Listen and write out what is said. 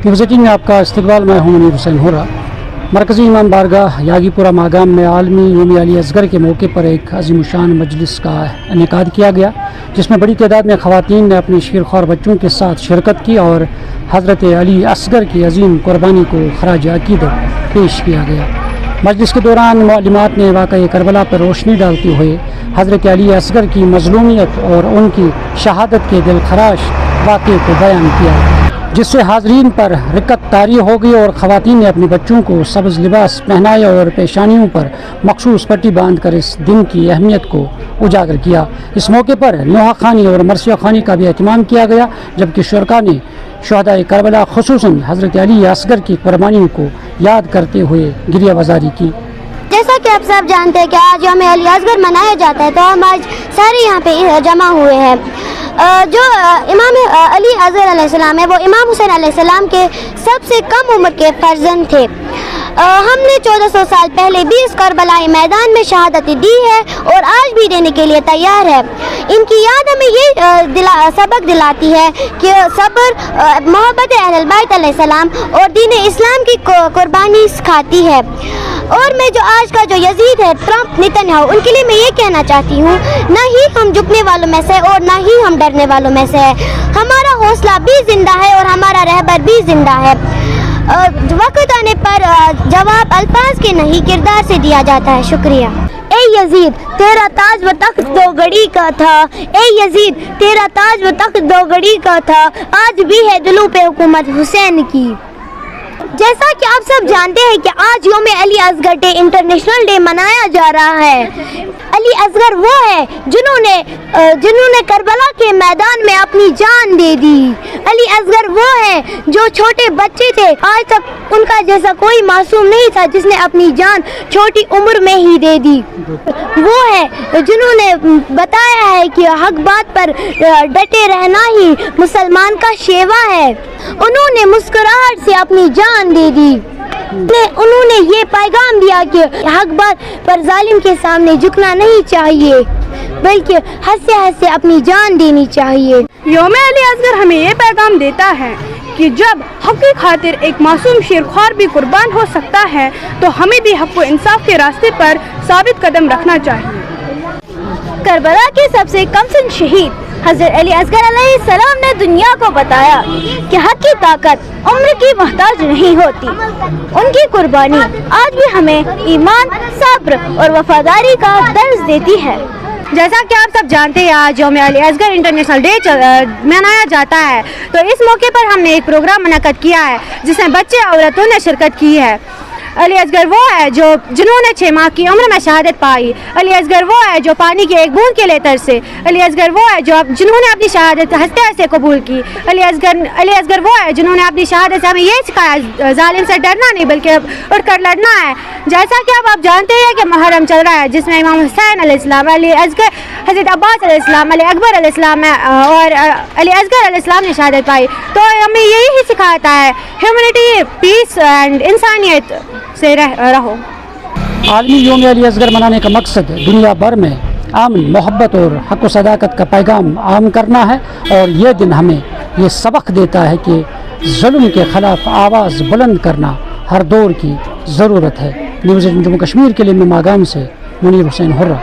Visiting में आपका इस्तकबाल। मैं हूं मुनीर हुसैन हुर्रा। मरकज़ी इमाम बारगाह यागीपुरा मागाम में आलमी यौम अली असगर के मौके पर एक अज़ीमुशान मजलिस का इनेकाद किया गया, जिसमें बड़ी तादाद में ख़वातीन ने अपने शीरख्वार बच्चों के साथ शिरकत की और हज़रत अली असगर की अज़ीम कुर्बानी को खराज अक़ीदत पेश किया गया। मजलिस के दौरान मुअल्लिमात ने वाक़या करबला पर रोशनी डालते हुए हज़रत अली असगर की मज़लूमियत और उनकी शहादत के दिलखराश वाक़े को बयान किया, जिससे हाज़रीन पर रिक्कत तारी हो गई और ख़वातीन ने अपने बच्चों को सब्ज़ लिबास पहनाया और पेशानियों पर मखसूस पट्टी बांध कर इस दिन की अहमियत को उजागर किया। इस मौके पर नोहा खानी और मरसिया खानी का भी एहतमाम किया गया, जबकि शुरका ने शुहदाए करबला खुसूसन हज़रत अली असगर की कुर्बानियों को याद करते हुए गिरिया वज़ारी की। जैसा कि आप सब जानते हैं कि आज यौम अली असगर मनाया जाता है, तो हम आज सारे यहाँ पे जमा हुए हैं। जो इमाम अली असगर अलैहिस्सलाम है, वो इमाम हुसैन अलैहिस्सलाम के सबसे कम उम्र के फर्जंद थे। हमने 1400 साल पहले भी इस करबलाई मैदान में शहादत दी है और आज भी देने के लिए तैयार है। इनकी याद हमें ये सबक दिलाती है कि सब्र, मोहब्बत अहल बैत अलैहिस्सलाम और दीन इस्लाम की कुर्बानी सिखाती है। और मैं जो आज का जो यजीद है ट्रंप नेतन्याहू, उनके लिए मैं ये कहना चाहती हूँ, ना ही हम झुकने वालों में से और ना ही हम डरने वालों में से है। हमारा हौसला भी जिंदा है और हमारा रहबर भी जिंदा है। वक्त आने पर जवाब अल्फाज के नहीं किरदार से दिया जाता है। शुक्रिया। ए यजीद तेरा ताज व तख्त दो घड़ी का था, ए यजीद तेरा ताज व तख्त दो घड़ी का था, आज भी है दिलों पे हुकूमत हुसैन की। जैसा कि आप सब जानते हैं कि आज यौम Ali Asghar day international day मनाया जा रहा है। अली असगर वो है जिन्होंने करबला के मैदान में अपनी जान दे दी। अली असगर वो है जो छोटे बच्चे थे, आज तक उनका जैसा कोई मासूम नहीं था जिसने अपनी जान छोटी उम्र में ही दे दी। वो है जिन्होंने बताया है कि हक बात पर डटे रहना ही मुसलमान का शेवा है। उन्होंने मुस्कुराहट से अपनी जान दे दी। उन्होंने ये पैगाम दिया कि हक बात पर जालिम के सामने झुकना नहीं चाहिए, बल्कि हंसते हंसते अपनी जान देनी चाहिए। यौम अली असगर हमें ये पैगाम देता है कि जब हक की खातिर एक मासूम शेरख्वार भी कुर्बान हो सकता है, तो हमें भी हक व इंसाफ के रास्ते पर साबित कदम रखना चाहिए। करबला के सबसे कमसिन शहीद हज़रत अली असगर अलैहिस्सलाम ने दुनिया को बताया कि हक की ताकत उम्र की मोहताज नहीं होती। उनकी कुर्बानी आज भी हमें ईमान, सब्र और वफादारी का दर्ज देती है। जैसा कि आप सब जानते हैं, आज यौम अली असगर इंटरनेशनल डे मनाया जाता है, तो इस मौके पर हमने एक प्रोग्राम मुनक्कद किया है जिसमें बच्चे औरतों ने शिरकत की है। अली असगर वो है जिन्होंने 6 माह की उम्र में शहादत पाई। अली असगर वो है जो पानी की एक बूंद के लिए तरसे। अली असगर वो है जिन्होंने अपनी शहादत हंसते हंसते कबूल की। अली असगर वो है जिन्होंने अपनी शहादत से हमें ये सिखाया, जालिम से डरना नहीं बल्कि उठकर लड़ना है। जैसा कि अब आप जानते हैं कि मुहर्रम चल रहा है, जिसमें इमाम हुसैन अलैहिस्सलाम, अली असगर, हज़रत अब्बास अलैहिस्सलाम, अली अकबर अलैहिस्सलाम और अली असगर अलैहिस्सलाम ने शहादत पाई। तो हमें यही सिखाता है, ह्यूमैनिटी, पीस एंड इंसानियत से रहो। आलमी यौम अली असगर मनाने का मकसद दुनिया भर में अमन, मोहब्बत और हक़ व सदाकत का पैगाम आम करना है, और ये दिन हमें ये सबक देता है कि जुल्म के ख़िलाफ़ आवाज़ बुलंद करना हर दौर की ज़रूरत है। न्यूज़ जम्मू कश्मीर के लिए मैं मागाम से मुनीर हुसैन हुर्रा।